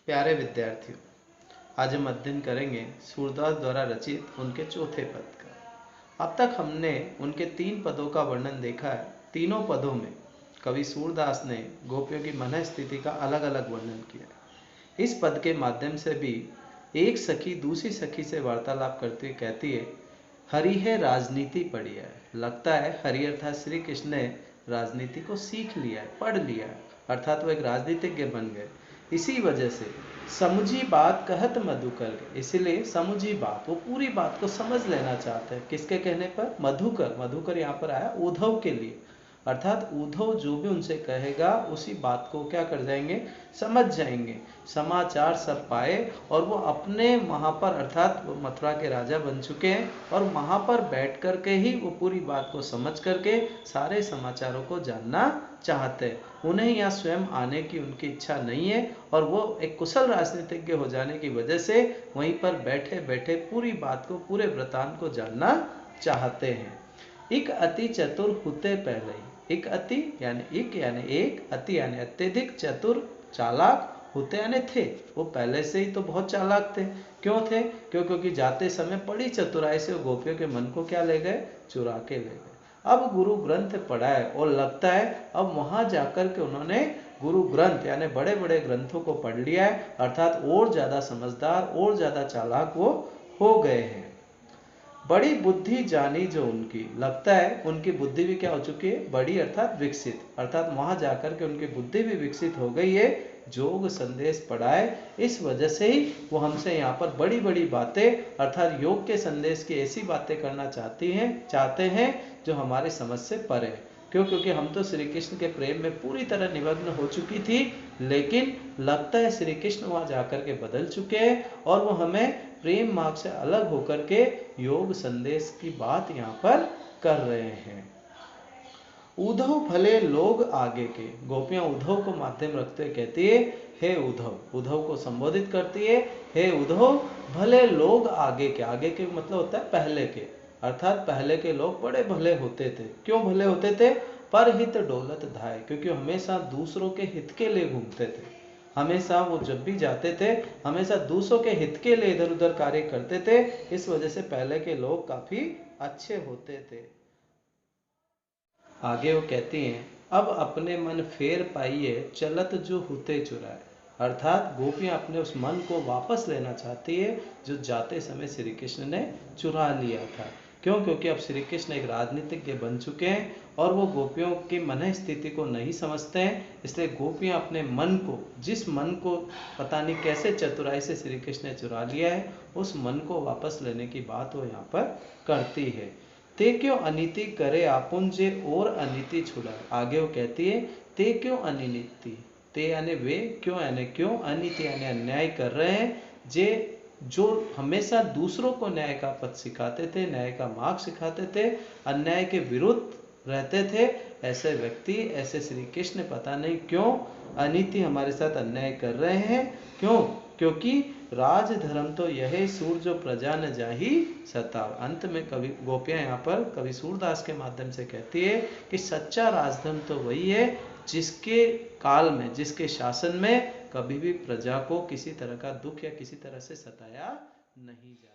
प्यारे विद्यार्थियों, आज हम अध्ययन करेंगे सूरदास द्वारा रचित उनके चौथे पद का। अब तक हमने उनके 3 पदों का वर्णन देखा है। तीनों पदों में कवि सूरदास ने गोपियों की मन स्थिति का अलग अलग वर्णन किया है। इस पद के माध्यम से भी एक सखी दूसरी सखी से वार्तालाप करते हुए कहती है, हरि है राजनीति पढ़ी है। लगता है हरि अर्थात श्री कृष्ण ने राजनीति को सीख लिया है, पढ़ लिया है, अर्थात वो एक राजनीतिज्ञ बन गए। इसी वजह से समुझी बात कहत मधुकर, इसीलिए समुझी बात, वो पूरी बात को समझ लेना चाहते हैं। किसके कहने पर? मधुकर। मधुकर यहाँ पर आया उद्धव के लिए, अर्थात उद्धव जो भी उनसे कहेगा उसी बात को क्या कर जाएंगे, समझ जाएंगे। समाचार सब पाए और वो अपने वहाँ पर, अर्थात वो मथुरा के राजा बन चुके हैं और वहाँ पर बैठ कर के ही वो पूरी बात को समझ करके सारे समाचारों को जानना चाहते हैं। उन्हें यहाँ स्वयं आने की उनकी इच्छा नहीं है और वो एक कुशल राजनीतिज्ञ हो जाने की वजह से वहीं पर बैठे बैठे पूरी बात को, पूरे वृतांत को जानना चाहते हैं। एक अति चतुर होते पहले ही, एक अति यानी एक, अति यानी अत्यधिक, चतुर चालाक, होते यानी थे, वो पहले से ही तो बहुत चालाक थे। क्यों थे? क्योंकि जाते समय बड़ी चतुराई से वो गोपियों के मन को क्या ले गए, चुरा के ले गए। अब गुरु ग्रंथ पढ़ा है और लगता है अब वहां जाकर के उन्होंने गुरु ग्रंथ यानी बड़े बड़े ग्रंथों को पढ़ लिया है, अर्थात और ज्यादा समझदार और ज्यादा चालाक वो हो गए हैं। बड़ी बुद्धि जानी जो उनकी, लगता है उनकी बुद्धि भी क्या हो चुकी है, बड़ी अर्थात विकसित, अर्थात वहां जाकर के उनकी बुद्धि भी विकसित हो गई है। जोग संदेश पढ़ाए, इस वजह से ही वो हमसे यहाँ पर बड़ी बड़ी बातें, अर्थात योग के संदेश की ऐसी बातें करना चाहते हैं जो हमारे समझ से परे। क्यों? क्योंकि हम तो श्री कृष्ण के प्रेम में पूरी तरह निमग्न हो चुकी थी, लेकिन लगता है श्री कृष्ण वहां जाकर के बदल चुके हैं और वो हमें प्रेम मार्ग से अलग होकर के योग संदेश की बात यहाँ पर कर रहे हैं। उद्धव भले लोग आगे के, गोपियां उद्धव को माध्यम रखते कहती है, हे उद्धव, उद्धव को संबोधित करती है, हे उद्धव भले लोग आगे के। आगे के मतलब होता है पहले के, अर्थात पहले के लोग बड़े भले होते थे। क्यों भले होते थे? पर हित डोलत धाय, क्योंकि हमेशा दूसरों के हित के लिए घूमते थे। हमेशा वो जब भी जाते थे हमेशा दूसरों के हित के लिए इधर उधर कार्य करते थे। इस वजह से पहले के लोग काफी अच्छे होते थे। आगे वो कहती हैं, अब अपने मन फेर पाइए चलत जो हुते चुराए, अर्थात गोपियां अपने उस मन को वापस लेना चाहती है जो जाते समय श्री कृष्ण ने चुरा लिया था। क्यों? क्योंकि अब श्री कृष्ण एक राजनीतिज्ञ बन चुके हैं और वो गोपियों की मन स्थिति को नहीं समझते हैं। इसलिए गोपियां अपने मन को, जिस मन को पता नहीं कैसे चतुराई से श्री कृष्ण ने चुरा लिया है, उस मन को वापस लेने की बात वो यहाँ पर करती है। ते क्यों अनीति करे आपुन जे और अनीति छुड़ाए। आगे वो कहती है, ते क्यों अनिति, ते यानी वे, क्यों यानी क्यों, अनीति यानी अन्याय कर रहे हैं, जे जो हमेशा दूसरों को न्याय का पथ सिखाते थे, न्याय का मार्ग सिखाते थे, अन्याय के विरुद्ध रहते थे, ऐसे व्यक्ति, ऐसे श्री कृष्ण पता नहीं क्यों अनीति हमारे साथ अन्याय कर रहे हैं। क्यों? क्योंकि राज धर्म तो यह सूर जो प्रजा न जाही सताव। अंत में कवि गोपियां यहाँ पर कवि सूरदास के माध्यम से कहती है कि सच्चा राजधर्म तो वही है जिसके काल में, जिसके शासन में कभी भी प्रजा को किसी तरह का दुख या किसी तरह से सताया नहीं जाए।